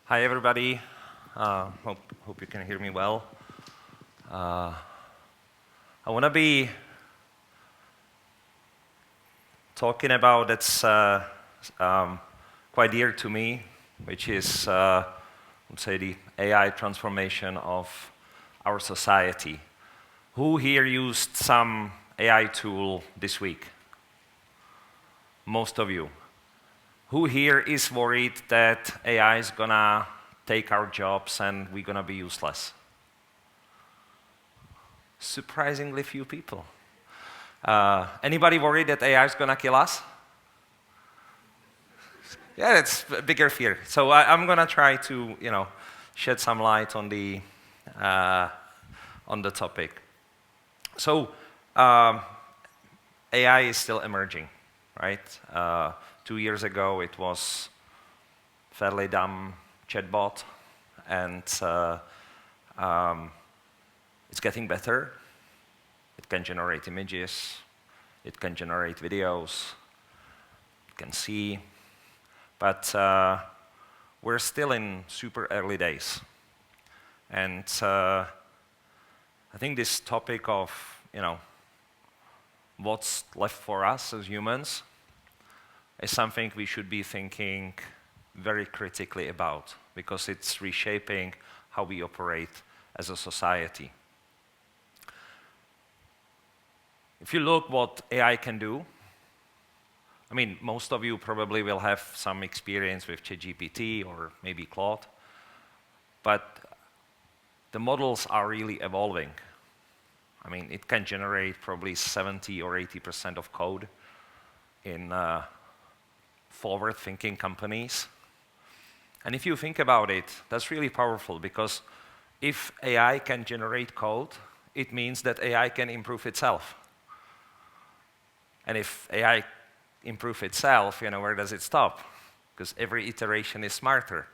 Hi, everybody. Hope you can hear me well. I want to be talking about that's quite dear to me, which is, let's say, the AI transformation of our society. Who here used some AI tool this week? Most of you. Who here is worried that AI is gonna take our jobs and we're gonna be useless? Surprisingly few people. Anybody worried that AI is gonna kill us? Yeah, it's a bigger fear. So I'm gonna try to, shed some light on the topic. So AI is still emerging, right? 2 years ago, it was fairly dumb chatbot, and it's getting better. It can generate images, it can generate videos, it can see, but we're still in super early days. And I think this topic of, what's left for us as humans is something we should be thinking very critically about, because it's reshaping how we operate as a society. If you look what AI can do, I mean, most of you probably will have some experience with ChatGPT or maybe Claude, but the models are really evolving. I mean, it can generate probably 70 or 80% of code in forward-thinking companies. And if you think about it, that's really powerful, because if AI can generate code, it means that AI can improve itself. And if AI improves itself, where does it stop? Because every iteration is smarter.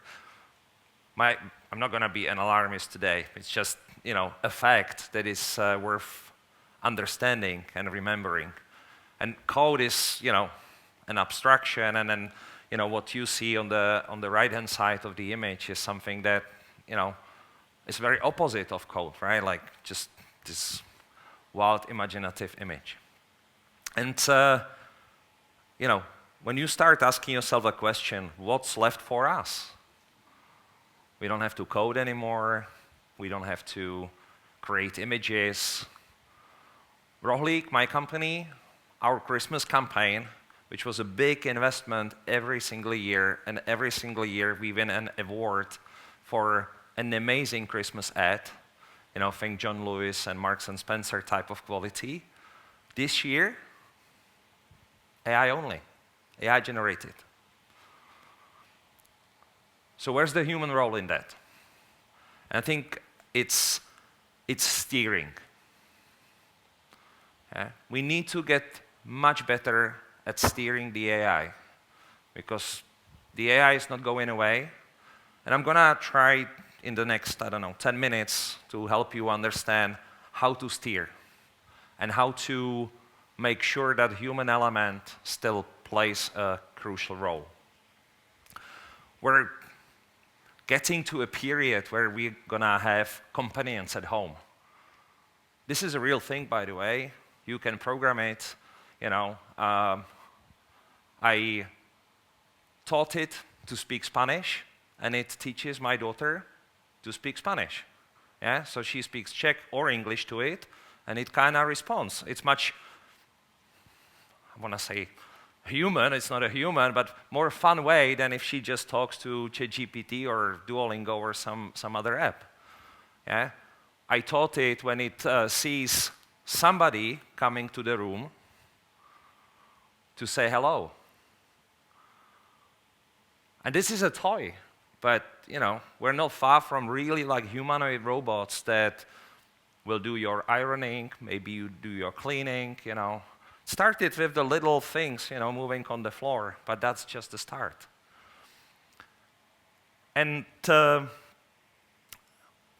I'm not going to be an alarmist today. It's just, a fact that is worth understanding and remembering. And code is, an abstraction, and then what you see on the right-hand side of the image is something that is very opposite of code, right? Like just this wild imaginative image. And when you start asking yourself a question, what's left for us? We don't have to code anymore. We don't have to create images. Rohlik, my company, our Christmas campaign, which was a big investment every single year, and every single year we win an award for an amazing Christmas ad, think John Lewis and Marks and Spencer type of quality. This year, AI only, AI generated. So where's the human role in that? And I think it's steering. Yeah? We need to get much better at steering the AI, because the AI is not going away. And I'm going to try in the next, 10 minutes to help you understand how to steer and how to make sure that human element still plays a crucial role. We're getting to a period where we're going to have companions at home. This is a real thing, by the way. You can program it. I taught it to speak Spanish, and it teaches my daughter to speak Spanish. Yeah, so she speaks Czech or English to it, and it kind of responds. It's much, I want to say human, it's not a human, but more fun way than if she just talks to ChatGPT or Duolingo or some other app. Yeah? I taught it when it sees somebody coming to the room to say hello. And this is a toy, but we're not far from really like humanoid robots that will do your ironing, maybe you do your cleaning, Started with the little things, moving on the floor, but that's just the start. And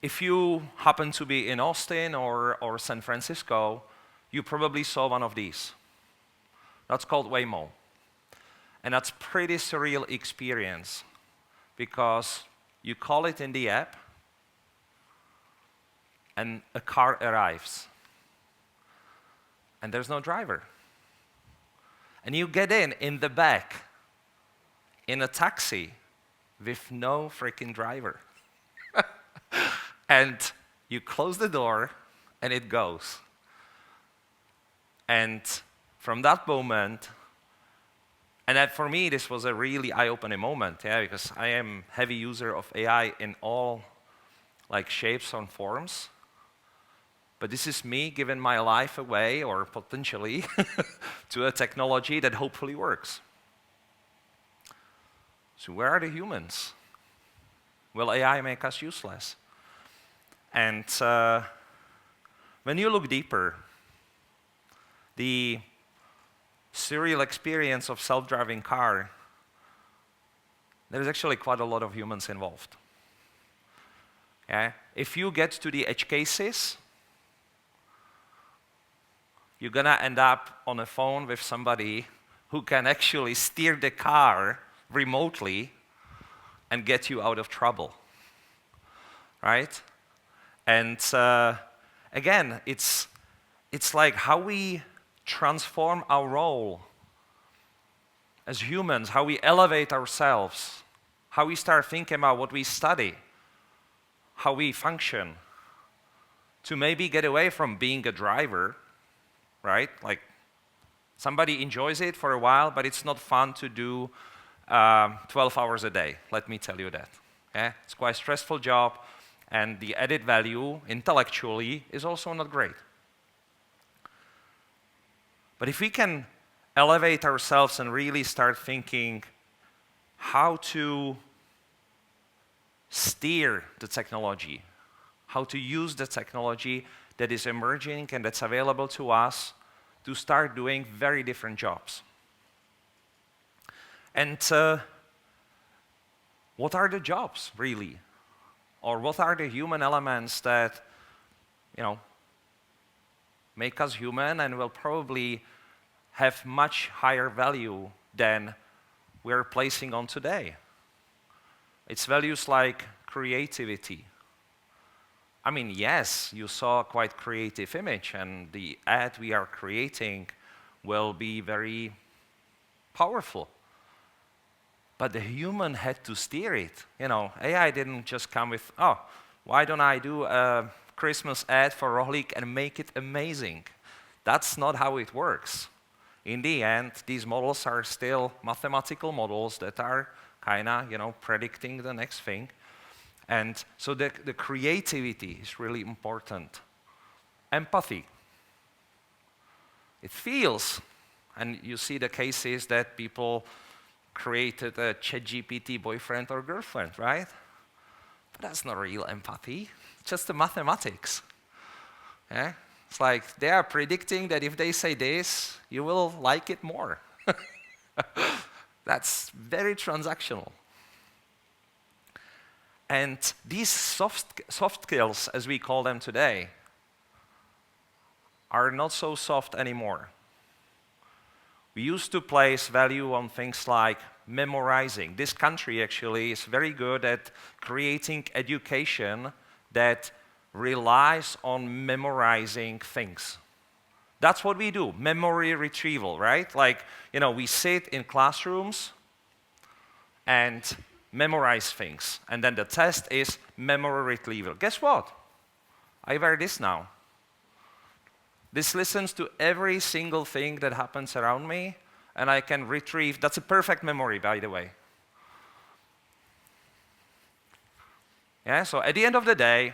if you happen to be in Austin or San Francisco, you probably saw one of these. That's called Waymo. And that's pretty surreal experience, because you call it in the app, and a car arrives. And there's no driver. And you get in the back, in a taxi, with no freaking driver. And you close the door, and it goes. And from that moment, and that for me, this was a really eye-opening moment, because I am a heavy user of AI in all shapes and forms. But this is me giving my life away, or potentially, to a technology that hopefully works. So where are the humans? Will AI make us useless? And when you look deeper, the surreal experience of self-driving car, there's actually quite a lot of humans involved. If you get to the edge cases, you're going to end up on a phone with somebody who can actually steer the car remotely and get you out of trouble, right? And again, it's like how we transform our role as humans, how we elevate ourselves, how we start thinking about what we study, how we function, to maybe get away from being a driver, right? Like, somebody enjoys it for a while, but it's not fun to do 12 hours a day, let me tell you that. It's quite a stressful job, and the added value intellectually is also not great. But if we can elevate ourselves and really start thinking how to steer the technology, how to use the technology that is emerging and that's available to us to start doing very different jobs. And what are the jobs, really? Or what are the human elements that, make us human and will probably have much higher value than we're placing on today? It's values like creativity. I mean, yes, you saw a quite creative image, and the ad we are creating will be very powerful. But the human had to steer it. AI didn't just come with, why don't I do a Christmas ad for Rohlik and make it amazing? That's not how it works. In the end, these models are still mathematical models that are kind of, predicting the next thing. And so the creativity is really important. Empathy. It feels, and you see the cases that people created a ChatGPT boyfriend or girlfriend, right? But that's not real empathy, just the mathematics. It's like they are predicting that if they say this, you will like it more. That's very transactional. And these soft skills, as we call them today, are not so soft anymore. We used to place value on things like memorizing. This country actually is very good at creating education that relies on memorizing things. That's what we do, memory retrieval, right? Like, we sit in classrooms and memorize things. And then the test is memory retrieval. Guess what? I wear this now. This listens to every single thing that happens around me, and I can retrieve. That's a perfect memory, by the way. So at the end of the day,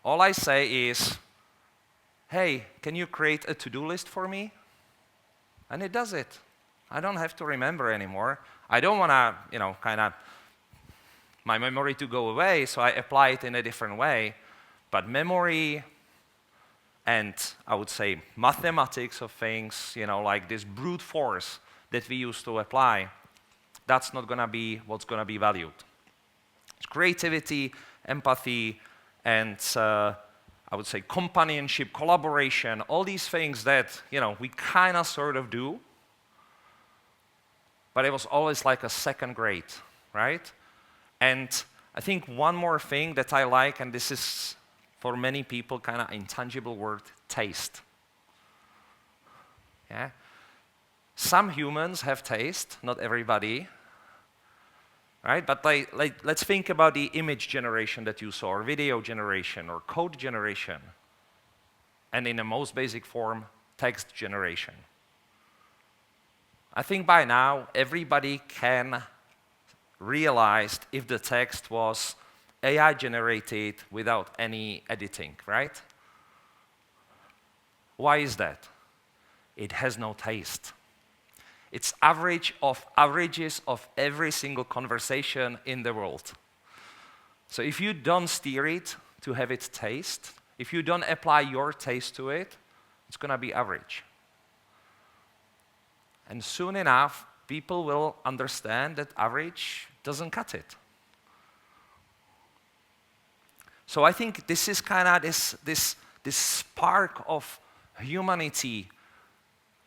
all I say is, hey, can you create a to-do list for me? And it does it. I don't have to remember anymore. I don't want to, my memory to go away, so I apply it in a different way. But memory and, I would say, mathematics of things, like this brute force that we used to apply, that's not going to be what's going to be valued. It's creativity, empathy, and I would say companionship, collaboration, all these things that, we kind of sort of do, but it was always like a second grade, right? And I think one more thing that I like, and this is for many people kind of intangible word, taste. Yeah? Some humans have taste, not everybody. Right? But let's think about the image generation that you saw, or video generation, or code generation. And in the most basic form, text generation. I think by now, everybody can realize if the text was AI generated without any editing, right? Why is that? It has no taste. It's average of averages of every single conversation in the world. So if you don't steer it to have it taste, if you don't apply your taste to it, it's going to be average. And soon enough, people will understand that average doesn't cut it. So I think this is kind of this spark of humanity.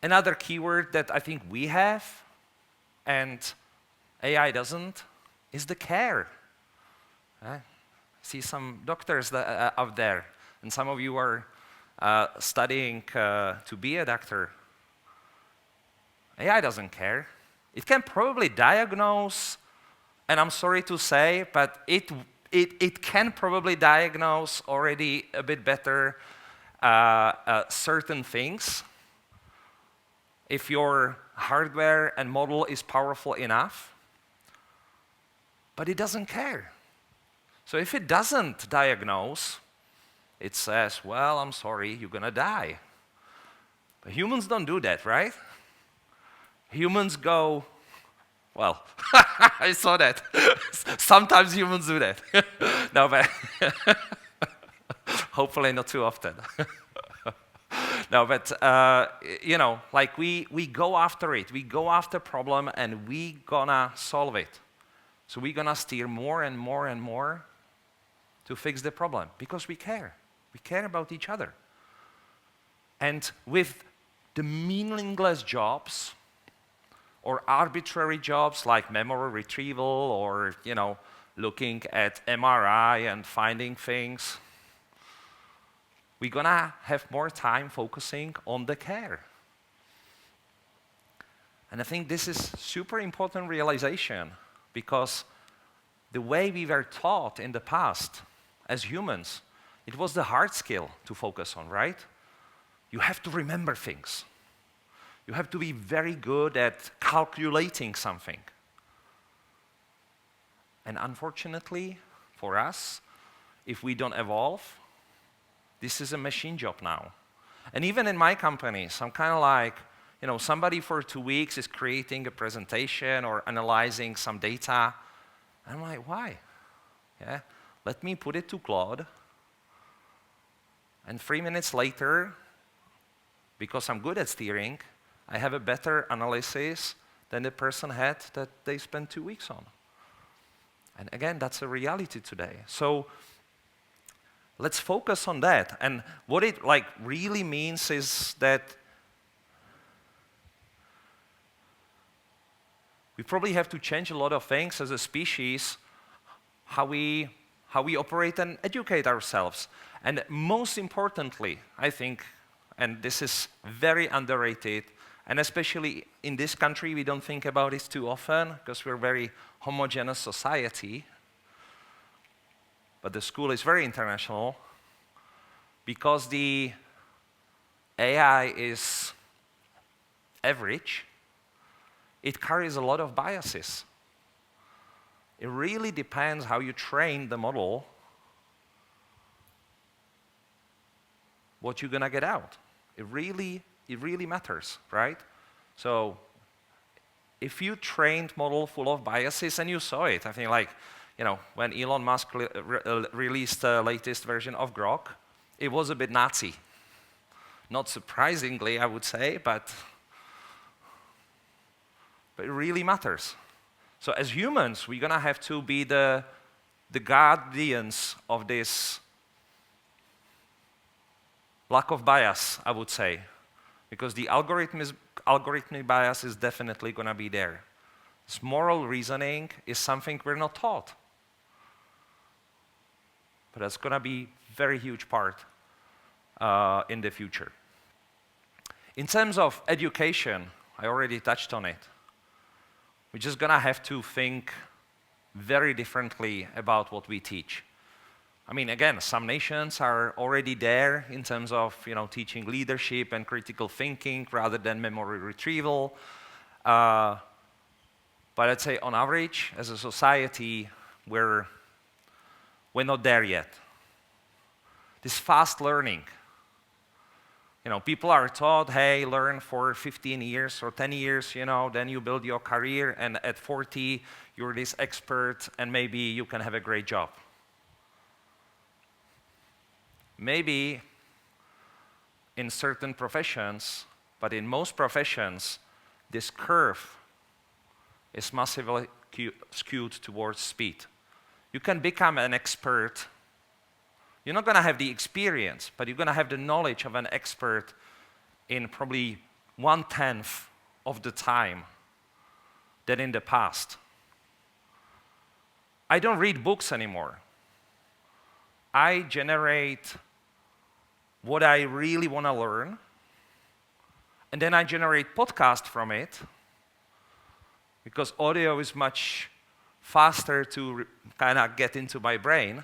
Another keyword that I think we have, and AI doesn't, is the care. I see some doctors out there, and some of you are studying to be a doctor. AI doesn't care. It can probably diagnose, and I'm sorry to say, but it can probably diagnose already a bit better certain things if your hardware and model is powerful enough, but it doesn't care. So if it doesn't diagnose, it says, well, I'm sorry, you're going to die. But humans don't do that, right? Humans go, well, I saw that. Sometimes humans do that. No, but hopefully not too often. No, but, you know, like we go after it. We go after problem, and we gonna solve it. So we're gonna steer more and more and more to fix the problem, because we care. We care about each other. And with the meaningless jobs, or arbitrary jobs like memory retrieval, or, you know, looking at MRI and finding things, we're gonna have more time focusing on the care. And I think this is super important realization, because the way we were taught in the past as humans, it was the hard skill to focus on, right? You have to remember things. You have to be very good at calculating something. And unfortunately, for us, if we don't evolve, this is a machine job now. And even in my companies, I'm kind of like, you know, somebody for 2 weeks is creating a presentation or analyzing some data. I'm like, why? Yeah, let me put it to Claude. And 3 minutes later, because I'm good at steering, I have a better analysis than the person had that they spent 2 weeks on. And again, that's a reality today. So let's focus on that. And what it really means is that we probably have to change a lot of things as a species, how we operate and educate ourselves. And most importantly, I think, and this is very underrated, and especially in this country, we don't think about it too often because we're a very homogeneous society. But the school is very international, because the AI is average. It carries a lot of biases. It really depends how you train the model, what you're gonna get out. It really matters, right? So if you trained model full of biases, and you saw it, I think, like, you know, when Elon Musk released the latest version of Grok, it was a bit Nazi. Not surprisingly, I would say, but it really matters. So as humans, we're gonna have to be the guardians of this lack of bias, I would say, because the algorithmic bias is definitely gonna be there. This moral reasoning is something we're not taught. but that's going to be a very huge part in the future. In terms of education, I already touched on it. We're just going to have to think very differently about what we teach. I mean, again, some nations are already there in terms of teaching leadership and critical thinking rather than memory retrieval. But I'd say on average, as a society, we're not there yet. This fast learning. People are taught, hey, learn for 15 years or 10 years, then you build your career, and at 40, you're this expert, and maybe you can have a great job. Maybe in certain professions, but in most professions, this curve is massively skewed towards speed. You can become an expert. You're not going to have the experience, but you're going to have the knowledge of an expert in probably 1/10 of the time than in the past. I don't read books anymore. I generate what I really want to learn, and then I generate podcast from it, because audio is much faster to kind of get into my brain.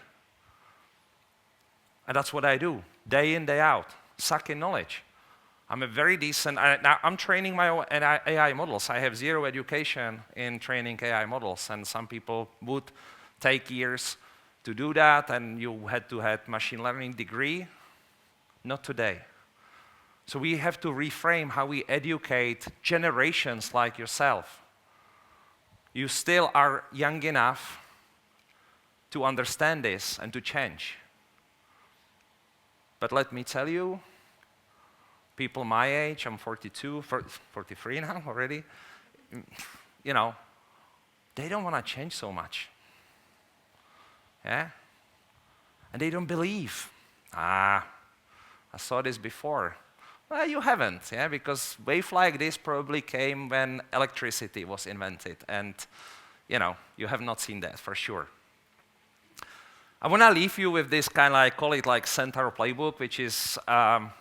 And that's what I do, day in, day out, suck in knowledge. I'm a very decent, now I'm training my own AI models. I have zero education in training AI models, and some people would take years to do that, and you had to have machine learning degree. Not today. So we have to reframe how we educate generations like yourself. You still are young enough to understand this and to change. But let me tell you, people my age, I'm 42, 43 now already, they don't want to change so much. Yeah? And they don't believe. I saw this before. Well, you haven't, yeah, because wave like this probably came when electricity was invented, and you have not seen that for sure. I want to leave you with this kind of, I call it like center playbook, which is how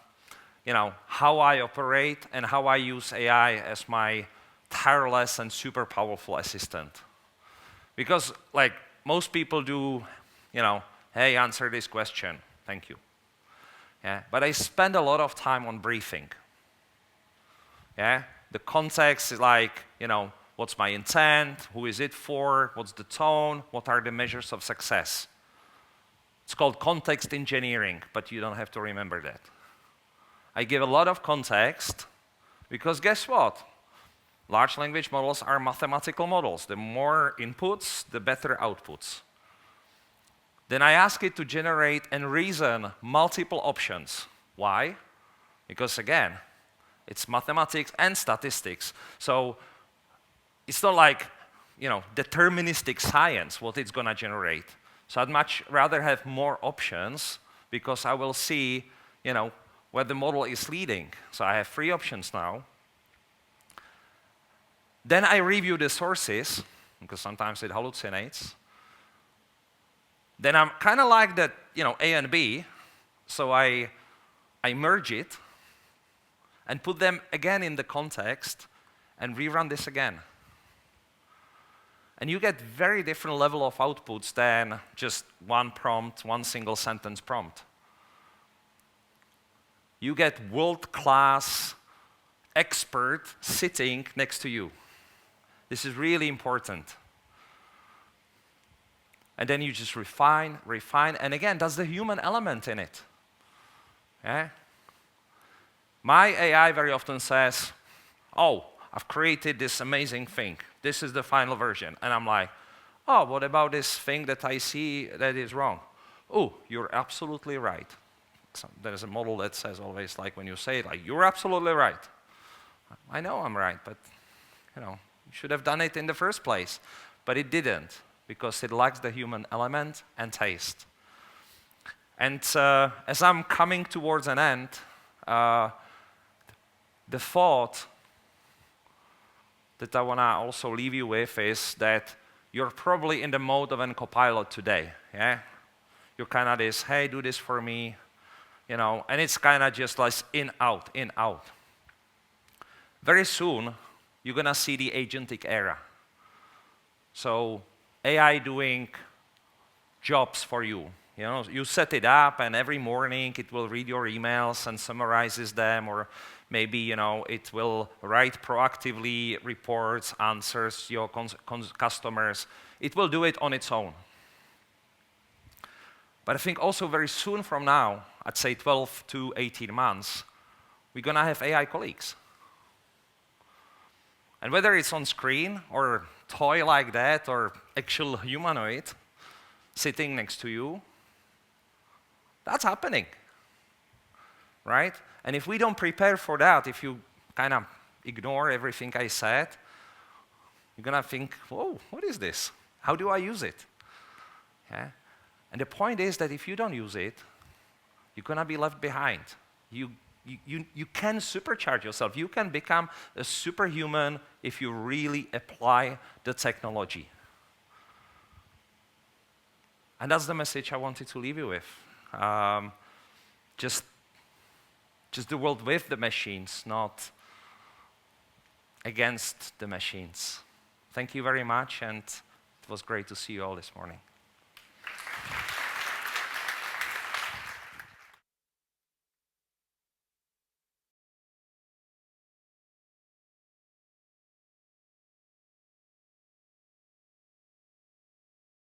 I operate and how I use AI as my tireless and super powerful assistant. Because like most people do, hey, answer this question, thank you. Yeah, but I spend a lot of time on briefing. Yeah, the context is like, what's my intent, who is it for, what's the tone, what are the measures of success. It's called context engineering, but you don't have to remember that. I give a lot of context because guess what? Large language models are mathematical models. The more inputs, the better outputs. Then I ask it to generate and reason multiple options. Why? Because again, it's mathematics and statistics. So it's not like, deterministic science, what it's going to generate. So I'd much rather have more options because I will see, where the model is leading. So I have 3 options now. Then I review the sources, because sometimes it hallucinates. Then I'm kind of like that, A and B, so I merge it and put them again in the context and rerun this again. And you get very different level of outputs than just one prompt, one single sentence prompt. You get world-class expert sitting next to you. This is really important. And then you just refine, and again, that's the human element in it. Yeah? My AI very often says, oh, I've created this amazing thing. This is the final version. And I'm like, oh, what about this thing that I see that is wrong? Oh, you're absolutely right. So there's a model that says always, like when you say it, like, you're absolutely right. I know I'm right, but you should have done it in the first place. But it didn't, because it lacks the human element and taste. And as I'm coming towards an end, the thought that I want to also leave you with is that you're probably in the mode of a copilot today. Yeah? you're kind of this, hey, do this for me, you know, and it's kind of just like in, out, in, out. Very soon, you're going to see the agentic era. So AI doing jobs for you. You know, you set it up, and every morning it will read your emails and summarizes them, or maybe, you know, it will write proactively reports, answers your customers. It will do it on its own. But I think also very soon from now, I'd say 12 to 18 months, we're going to have AI colleagues. And whether it's on screen or toy like that or actual humanoid sitting next to you, that's happening, right? And if we don't prepare for that, if you kind of ignore everything I said, you're going to think, whoa, what is this? How do I use it? Yeah? And the point is that if you don't use it, you're going to be left behind. You can supercharge yourself. You can become a superhuman if you really apply the technology. And that's the message I wanted to leave you with. Just the world with the machines, not against the machines. Thank you very much, and it was great to see you all this morning.